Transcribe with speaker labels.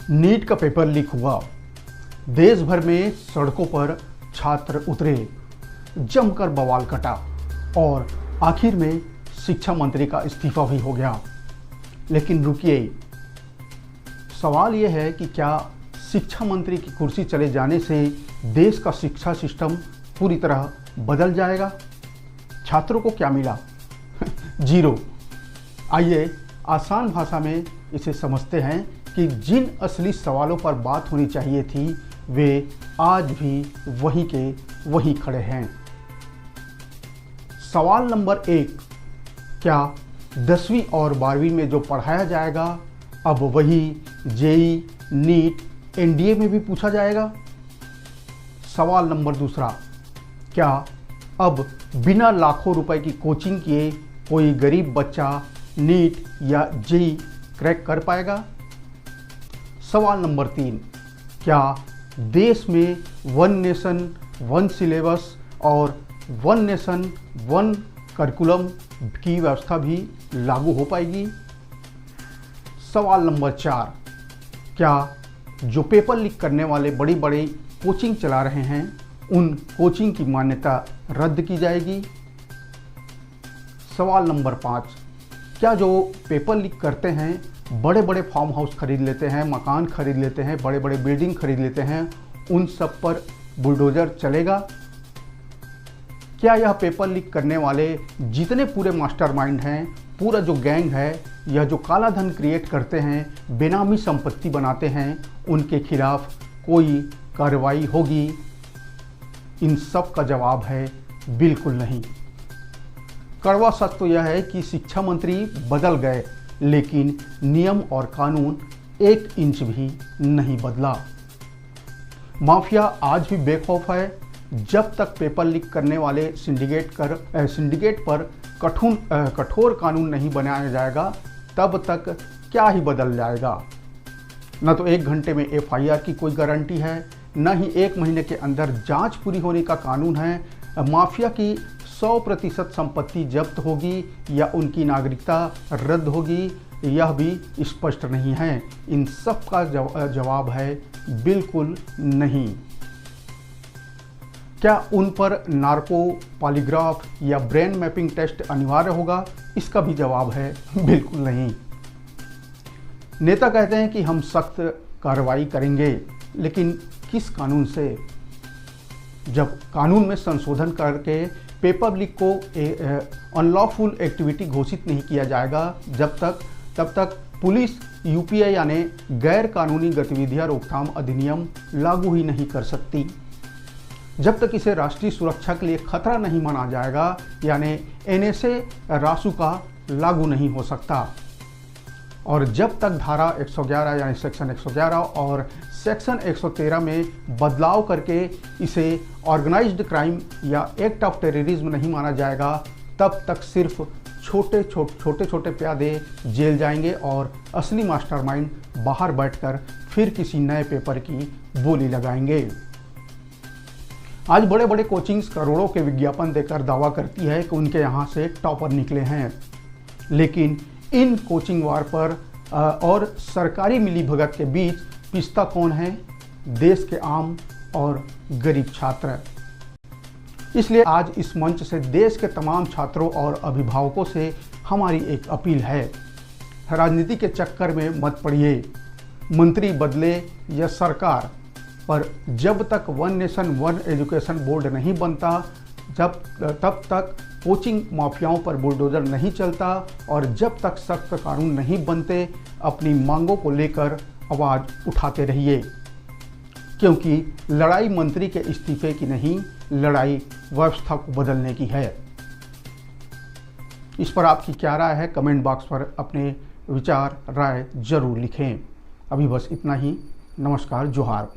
Speaker 1: NEET का paper leak हुआ। देश भर में सड़कों पर छात्र उतरे, जमकर बवाल कटा और आखिर में शिक्षा मंत्री का इस्तीफा भी हो गया। लेकिन रुकिए, सवाल यह है कि क्या शिक्षा मंत्री की कुर्सी चले जाने से देश का शिक्षा सिस्टम पूरी तरह बदल जाएगा? छात्रों को क्या मिला? जीरो। आइए आसान भाषा में इसे समझते हैं कि जिन असली सवालों पर बात होनी चाहिए थी वे आज भी वहीं के वहीं खड़े हैं। सवाल नंबर 1, क्या 10वीं और 12वीं में जो पढ़ाया जाएगा अब वही जेई, नीट, एनडीए में भी पूछा जाएगा? सवाल नंबर 2, क्या अब बिना लाखों रुपए की कोचिंग किए कोई गरीब बच्चा नीट या जेई क्रैक कर पाएगा? सवाल नंबर 3, क्या देश में वन नेशन वन सिलेबस और वन नेशन वन करिकुलम की व्यवस्था भी लागू हो पाएगी? सवाल नंबर 4, क्या जो पेपर लीक करने वाले बड़ी बड़ी कोचिंग चला रहे हैं उन कोचिंग की मान्यता रद्द की जाएगी? सवाल नंबर 5, क्या जो पेपर लीक करते हैं बड़े बड़े फार्म हाउस खरीद लेते हैं, मकान खरीद लेते हैं, बड़े बड़े बिल्डिंग खरीद लेते हैं, उन सब पर बुलडोजर चलेगा? क्या यह पेपर लीक करने वाले जितने पूरे मास्टरमाइंड हैं, पूरा जो गैंग है, यह जो काला धन क्रिएट करते हैं, बेनामी संपत्ति बनाते हैं, उनके खिलाफ कोई कार्रवाई होगी? इन सब का जवाब है बिल्कुल नहीं। कड़वा सच तो यह है कि शिक्षा मंत्री बदल गए, लेकिन नियम और कानून 1 इंच भी नहीं बदला। माफिया आज भी बेखौफ है। जब तक पेपर लीक करने वाले सिंडिकेट पर कठोर कानून नहीं बनाया जाएगा तब तक क्या ही बदल जाएगा। न तो 1 घंटे में एफआईआर की कोई गारंटी है, न ही 1 महीने के अंदर जांच पूरी होने का कानून है। माफिया की 100% संपत्ति जब्त होगी या उनकी नागरिकता रद्द होगी, यह भी स्पष्ट नहीं है। इन सब का जवाब है बिल्कुल नहीं। क्या उन पर नार्को, पॉलीग्राफ या ब्रेन मैपिंग टेस्ट अनिवार्य होगा? इसका भी जवाब है बिल्कुल नहीं। नेता कहते हैं कि हम सख्त कार्रवाई करेंगे, लेकिन किस कानून से? जब कानून में संशोधन करके पेपर लीक को अनलॉफुल एक्टिविटी घोषित नहीं किया जाएगा, तब तक पुलिस यूपीए यानी गैर कानूनी गतिविधियां रोकथाम अधिनियम लागू ही नहीं कर सकती। जब तक इसे राष्ट्रीय सुरक्षा के लिए खतरा नहीं माना जाएगा, यानी एनएसए रासुका लागू नहीं हो सकता। और जब तक धारा 111 यानी सेक्शन 111 और सेक्शन 113 में बदलाव करके इसे ऑर्गेनाइज्ड क्राइम या एक्ट ऑफ टेररिज्म नहीं माना जाएगा, तब तक सिर्फ छोटे छोटे प्यादे जेल जाएंगे और असली मास्टरमाइंड बाहर बैठकर फिर किसी नए पेपर की बोली लगाएंगे। आज बड़े बड़े कोचिंग्स करोड़ों के विज्ञापन देकर दावा करती है कि उनके यहाँ से टॉपर निकले हैं, लेकिन इन कोचिंग वार पर और सरकारी मिलीभगत के बीच पिसता कौन है? देश के आम और गरीब छात्र। इसलिए आज इस मंच से देश के तमाम छात्रों और अभिभावकों से हमारी एक अपील है, राजनीति के चक्कर में मत पड़िए। मंत्री बदले या सरकार, पर जब तक one nation one education board नहीं बनता, तब तक कोचिंग माफियाओं पर बुलडोजर नहीं चलता, और जब तक सख्त कानून नहीं बनते, अपनी मांगों को लेकर आवाज़ उठाते रहिए, क्योंकि लड़ाई मंत्री के इस्तीफे की नहीं, लड़ाई व्यवस्था को बदलने की है। इस पर आपकी क्या राय है? कमेंट बॉक्स पर अपने विचार, राय जरूर लिखें। अभी बस इतना ही। नमस्कार, जोहार।